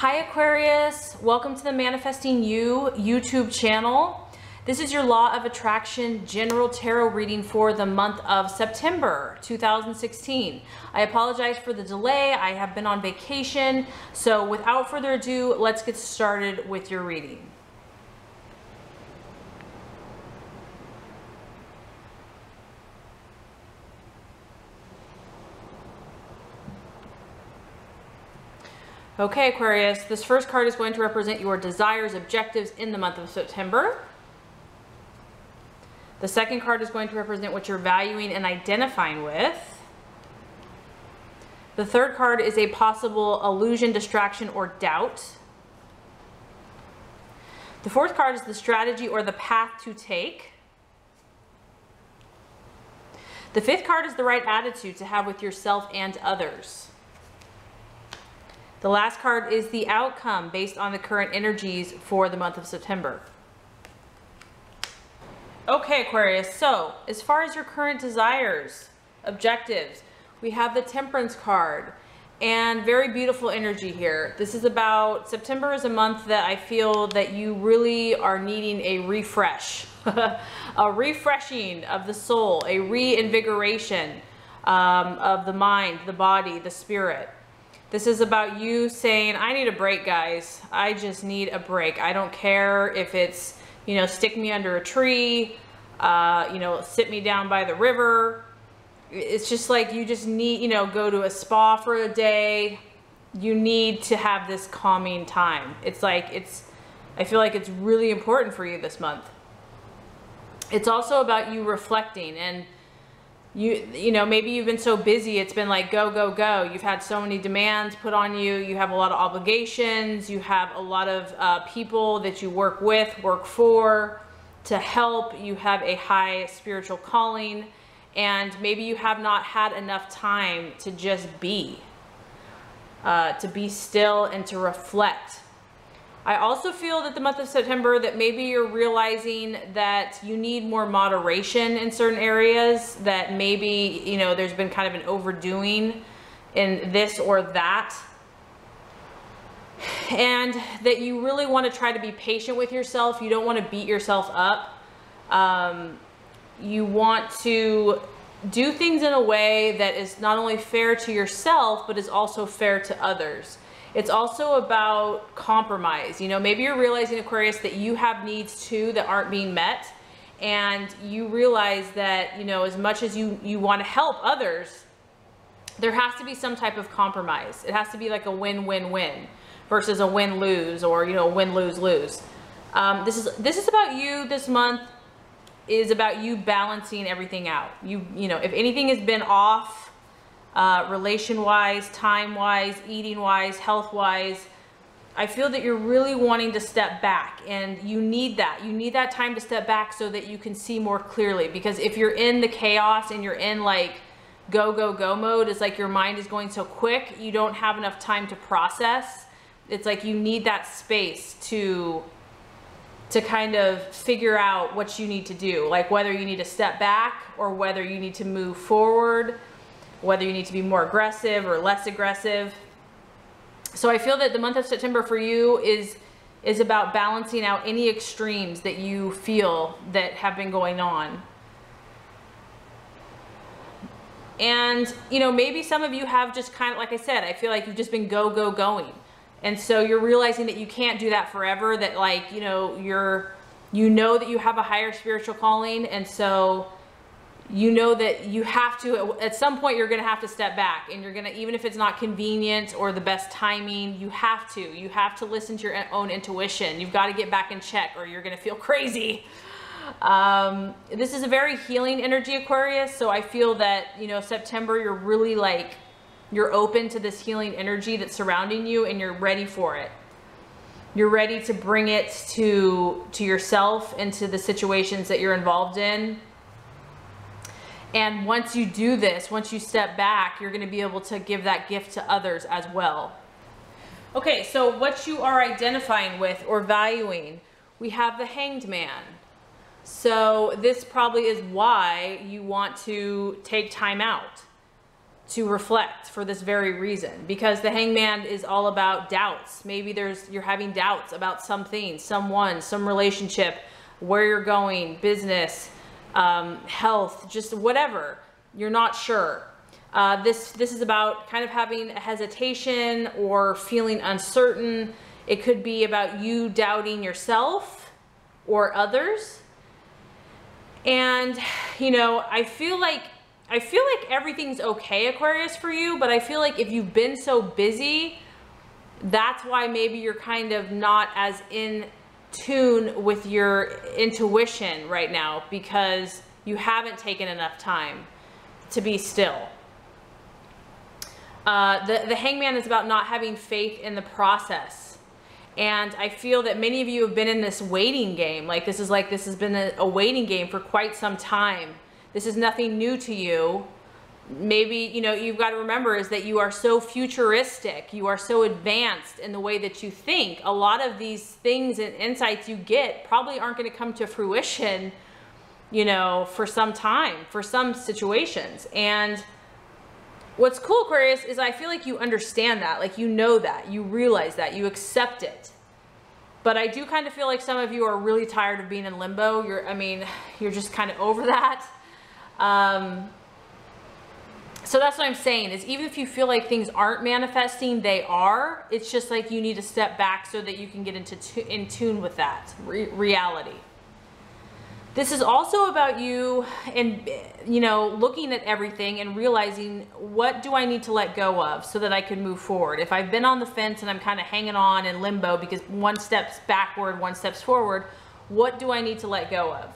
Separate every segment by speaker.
Speaker 1: Hi Aquarius, welcome to the Manifesting You YouTube channel. This is your Law of Attraction General Tarot reading for the month of September 2016. I apologize for the delay. I have been on vacation. So without further ado, let's get started with your reading. Okay, Aquarius, this first card is going to represent your desires, objectives in the month of September. The second card is going to represent what you're valuing and identifying with. The third card is a possible illusion, distraction, or doubt. The fourth card is the strategy or the path to take. The fifth card is the right attitude to have with yourself and others. The last card is the outcome based on the current energies for the month of September. Okay, Aquarius, so as far as your current desires, objectives, we have the Temperance card and very beautiful energy here. This is about, September is a month that I feel that you really are needing a refresh, a refreshing of the soul, a reinvigoration of the mind, the body, the spirit. This is about you saying, I need a break, guys. I just need a break. I don't care if it's, you know, stick me under a tree, you know, sit me down by the river. It's just like you just need, you know, go to a spa for a day. You need to have this calming time. It's like, I feel like it's really important for you this month. It's also about you reflecting and you know, maybe you've been so busy, it's been like, go, go, go. You've had so many demands put on you. You have a lot of obligations. You have a lot of people that you work with, work for, to help. You have a high spiritual calling, and maybe you have not had enough time to just be still and to reflect. I also feel that the month of September that maybe you're realizing that you need more moderation in certain areas, that maybe, you know, there's been kind of an overdoing in this or that. And that you really want to try to be patient with yourself. You don't want to beat yourself up. You want to do things in a way that is not only fair to yourself, but is also fair to others. It's also about compromise. You know, maybe you're realizing, Aquarius, that you have needs too that aren't being met. And you realize that, you know, as much as you want to help others, there has to be some type of compromise. It has to be like a win-win-win versus a win-lose, or, you know, win-lose-lose. This is about you this month, is about you balancing everything out. You know, if anything has been off, relation-wise, time-wise, eating-wise, health-wise, I feel that you're really wanting to step back, and you need that. You need that time to step back so that you can see more clearly. Because if you're in the chaos and you're in like go, go, go mode, it's like your mind is going so quick, you don't have enough time to process. It's like you need that space to kind of figure out what you need to do. Like whether you need to step back or whether you need to move forward, whether you need to be more aggressive or less aggressive. So I feel that the month of September for you is about balancing out any extremes that you feel that have been going on. And, you know, maybe some of you have just kind of, like I said, I feel like you've just been go, go, going. And so you're realizing that you can't do that forever, that like, you know, you know that you have a higher spiritual calling, and so you know that you have to, at some point you're going to have to step back, and you're going to, even if it's not convenient or the best timing, you have to listen to your own intuition. You've got to get back in check or you're going to feel crazy. This is a very healing energy, Aquarius. So I feel that, you know, September, you're really like, you're open to this healing energy that's surrounding you, and you're ready for it. You're ready to bring it to yourself and to the situations that you're involved in. And once you do this, once you step back, you're going to be able to give that gift to others as well. Okay, so what you are identifying with or valuing, we have the Hanged Man. So this probably is why you want to take time out to reflect for this very reason, because the Hangman is all about doubts. Maybe you're having doubts about something, someone, some relationship, where you're going, business, health, just whatever. You're not sure. This is about kind of having a hesitation or feeling uncertain. It could be about you doubting yourself or others. And, you know, I feel like everything's okay, Aquarius, for you, but I feel like if you've been so busy, that's why maybe you're kind of not as in tune with your intuition right now, because you haven't taken enough time to be still. The Hangman is about not having faith in the process. And I feel that many of you have been in this waiting game. This has been a waiting game for quite some time. This is nothing new to you. Maybe, you know, you've got to remember is that you are so futuristic. You are so advanced in the way that you think. A lot of these things and insights you get probably aren't going to come to fruition, you know, for some time, for some situations. And what's cool, Aquarius, is I feel like you understand that, like you know that, you realize that, you accept it. But I do kind of feel like some of you are really tired of being in limbo. You're just kind of over that. So that's what I'm saying, is even if you feel like things aren't manifesting, they are. It's just like you need to step back so that you can get in tune with that reality. This is also about you and, you know, looking at everything and realizing, what do I need to let go of so that I can move forward? If I've been on the fence and I'm kind of hanging on in limbo because one step's backward, one step's forward, what do I need to let go of?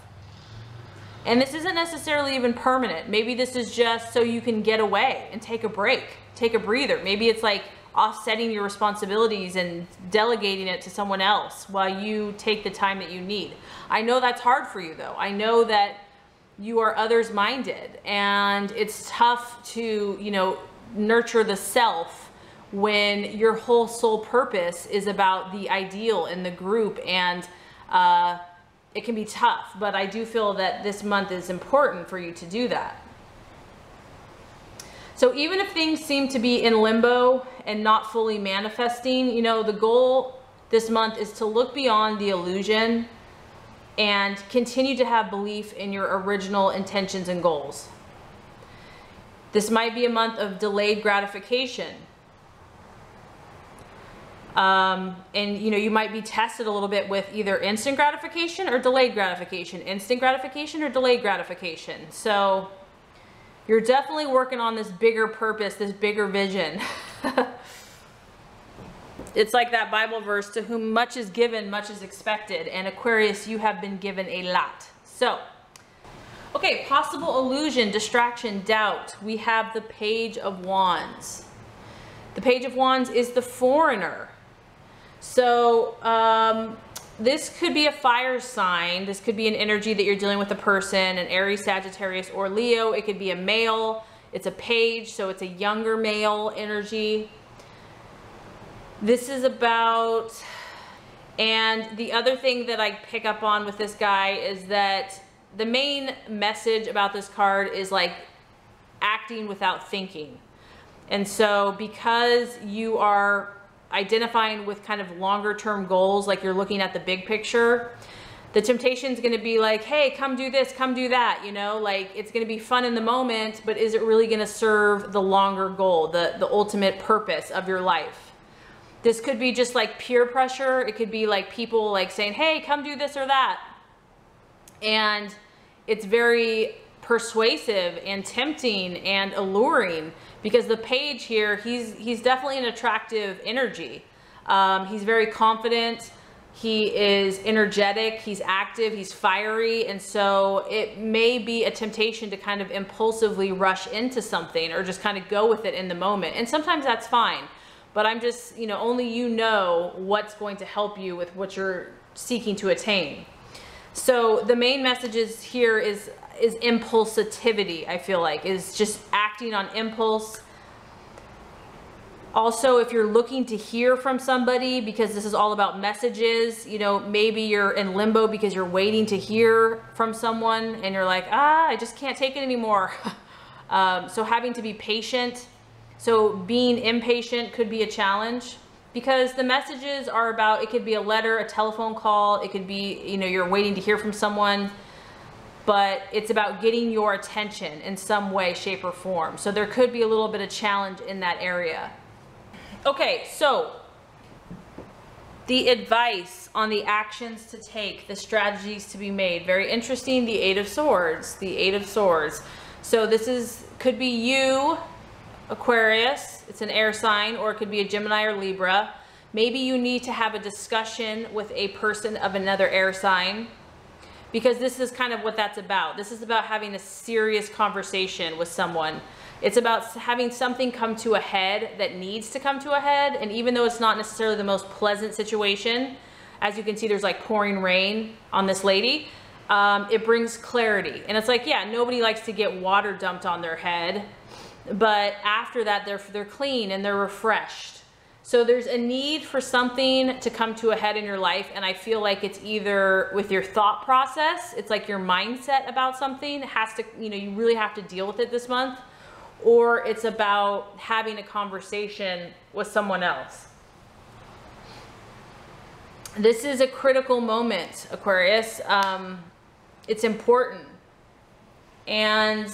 Speaker 1: And this isn't necessarily even permanent. Maybe this is just so you can get away and take a break, take a breather. Maybe it's like offsetting your responsibilities and delegating it to someone else while you take the time that you need. I know that's hard for you though. I know that you are others minded and it's tough to, you know, nurture the self when your whole sole purpose is about the ideal in the group, and it can be tough, but I do feel that this month is important for you to do that. So even if things seem to be in limbo and not fully manifesting, you know, the goal this month is to look beyond the illusion and continue to have belief in your original intentions and goals. This might be a month of delayed gratification. And you know, you might be tested a little bit with either instant gratification or delayed gratification, instant gratification or delayed gratification. So you're definitely working on this bigger purpose, this bigger vision. It's like that Bible verse, to whom much is given, much is expected. And Aquarius, you have been given a lot. So, okay, possible illusion, distraction, doubt. We have the Page of Wands. The Page of Wands is the foreigner. So this could be a fire sign. This could be an energy that you're dealing with a person, an Aries, Sagittarius, or Leo. It could be a male. It's a page, so it's a younger male energy. This is about, and the other thing that I pick up on with this guy is that the main message about this card is like acting without thinking. And so because you are identifying with kind of longer term goals, like you're looking at the big picture, the temptation is going to be like, hey, come do this, come do that, you know, like it's going to be fun in the moment, but is it really going to serve the longer goal, the ultimate purpose of your life? This could be just like peer pressure. It could be like people like saying, hey, come do this or that. And it's very persuasive and tempting and alluring, because the page here, he's definitely an attractive energy. He's very confident. He is energetic. He's active. He's fiery. And so it may be a temptation to kind of impulsively rush into something or just kind of go with it in the moment. And sometimes that's fine. But I'm just, you know, only you know what's going to help you with what you're seeking to attain. So the main messages here is impulsivity, I feel like, is just acting on impulse. Also, if you're looking to hear from somebody, because this is all about messages, you know, maybe you're in limbo because you're waiting to hear from someone and you're like, I just can't take it anymore. So having to be patient. So being impatient could be a challenge, because the messages are about, it could be a letter, a telephone call, it could be, you know, you're waiting to hear from someone, but it's about getting your attention in some way, shape, or form. So there could be a little bit of challenge in that area. Okay, so the advice on the actions to take, the strategies to be made. Very interesting, the Eight of Swords, the Eight of Swords. So this could be you, Aquarius, it's an air sign, or it could be a Gemini or Libra. Maybe you need to have a discussion with a person of another air sign, because this is kind of what that's about. This is about having a serious conversation with someone. It's about having something come to a head that needs to come to a head. And even though it's not necessarily the most pleasant situation, as you can see, there's like pouring rain on this lady, it brings clarity. And it's like, yeah, nobody likes to get water dumped on their head, but after that, they're clean and they're refreshed. So there's a need for something to come to a head in your life. And I feel like it's either with your thought process, it's like your mindset about something has to, you know, you really have to deal with it this month, or it's about having a conversation with someone else. This is a critical moment, Aquarius. It's important. And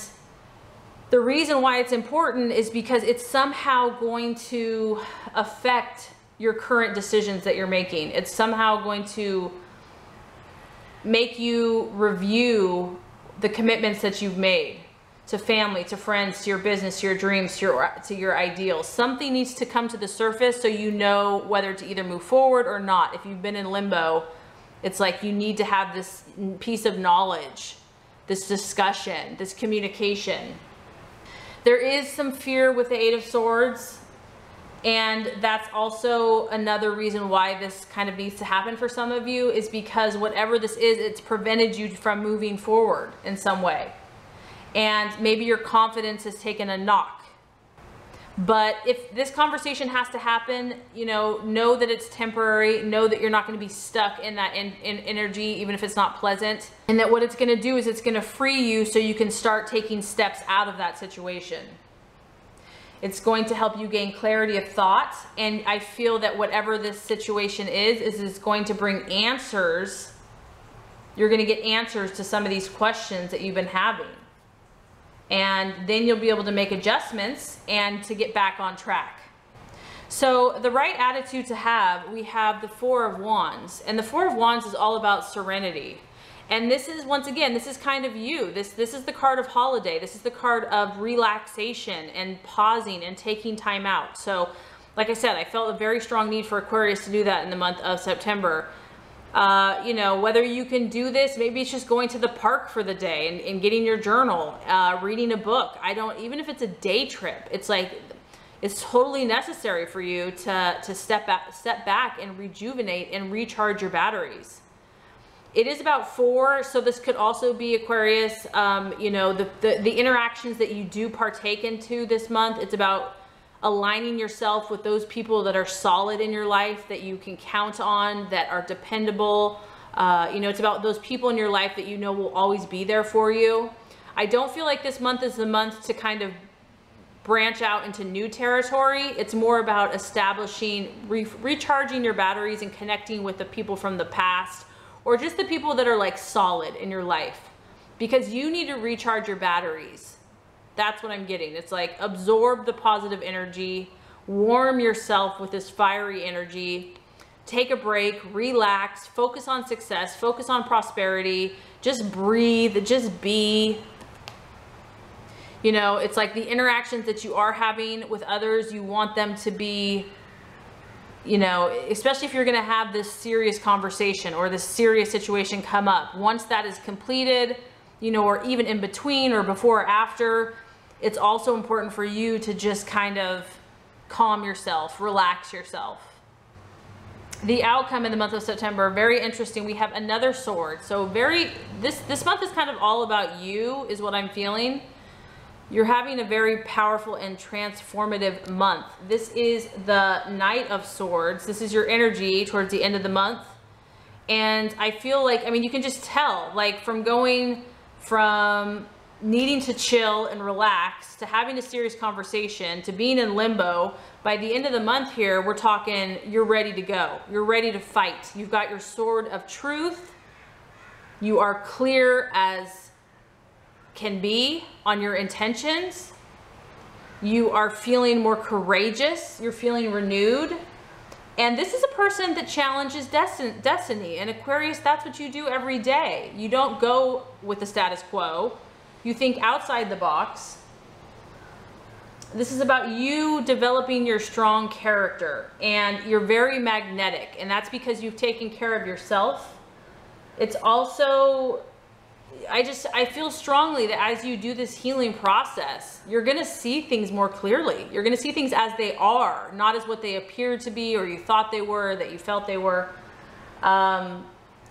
Speaker 1: the reason why it's important is because it's somehow going to affect your current decisions that you're making. It's somehow going to make you review the commitments that you've made to family, to friends, to your business, to your dreams, to your ideals. Something needs to come to the surface so you know whether to either move forward or not. If you've been in limbo, it's like you need to have this piece of knowledge, this discussion, this communication. There is some fear with the Eight of Swords, and that's also another reason why this kind of needs to happen for some of you, is because whatever this is, it's prevented you from moving forward in some way. And maybe your confidence has taken a knock. But if this conversation has to happen, you know that it's temporary, know that you're not going to be stuck in that in energy, even if it's not pleasant. And that what it's going to do is it's going to free you so you can start taking steps out of that situation. It's going to help you gain clarity of thought. And I feel that whatever this situation is going to bring answers. You're going to get answers to some of these questions that you've been having. And then you'll be able to make adjustments and to get back on track. So the right attitude to have, we have the Four of Wands. And the Four of Wands is all about serenity. And this is, once again, this is kind of you. This is the card of holiday. This is the card of relaxation and pausing and taking time out. So like I said, I felt a very strong need for Aquarius to do that in the month of September. You know, whether you can do this, maybe it's just going to the park for the day and getting your journal, reading a book. Even if it's a day trip, it's like, it's totally necessary for you to step back and rejuvenate and recharge your batteries. It is about four, so this could also be Aquarius, you know, the interactions that you do partake into this month. It's about aligning yourself with those people that are solid in your life, that you can count on, that are dependable. You know, it's about those people in your life that you know will always be there for you. I don't feel like this month is the month to kind of branch out into new territory. It's more about establishing, recharging your batteries and connecting with the people from the past, or just the people that are like solid in your life, because you need to recharge your batteries. That's what I'm getting. It's like absorb the positive energy, warm yourself with this fiery energy, take a break, relax, focus on success, focus on prosperity, just breathe, just be. You know, it's like the interactions that you are having with others, you want them to be, you know, especially if you're going to have this serious conversation or this serious situation come up. Once that is completed, you know, or even in between or before or after, it's also important for you to just kind of calm yourself, relax yourself. The outcome in the month of September, very interesting. We have another sword. So this month is kind of all about you, is what I'm feeling. You're having a very powerful and transformative month. This is the Knight of Swords. This is your energy towards the end of the month. And I feel like, I mean, you can just tell, like from going from needing to chill and relax, to having a serious conversation, to being in limbo. By the end of the month here, we're talking you're ready to go. You're ready to fight. You've got your sword of truth. You are clear as can be on your intentions. You are feeling more courageous. You're feeling renewed. And this is a person that challenges destiny. And Aquarius, that's what you do every day. You don't go with the status quo. You think outside the box. This is about you developing your strong character, and you're very magnetic, and that's because you've taken care of yourself. It's also, I feel strongly that as you do this healing process, you're going to see things more clearly. You're going to see things as they are, not as what they appear to be, or you thought they were, that you felt they were.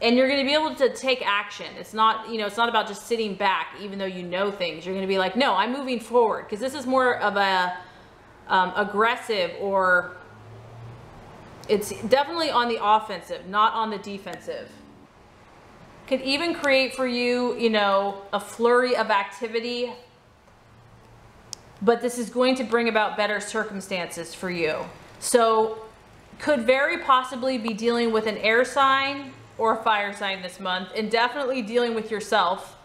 Speaker 1: And you're going to be able to take action. It's not, it's not about just sitting back, even though you know things. You're going to be like, no, I'm moving forward. Because this is more of a aggressive, or it's definitely on the offensive, not on the defensive. Could even create for you, a flurry of activity. But this is going to bring about better circumstances for you. So could very possibly be dealing with an air sign or a fire sign this month, and definitely dealing with yourself.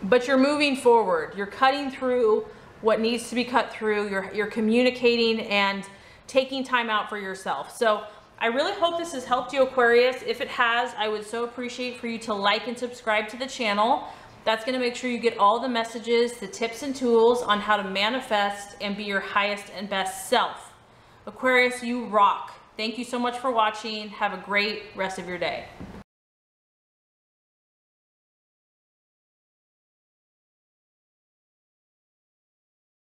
Speaker 1: But you're moving forward. You're cutting through what needs to be cut through. You're communicating and taking time out for yourself. So I really hope this has helped you, Aquarius. If it has, I would so appreciate for you to like and subscribe to the channel. That's going to make sure you get all the messages, the tips and tools on how to manifest and be your highest and best self. Aquarius, you rock. Thank you so much for watching. Have a great rest of your day.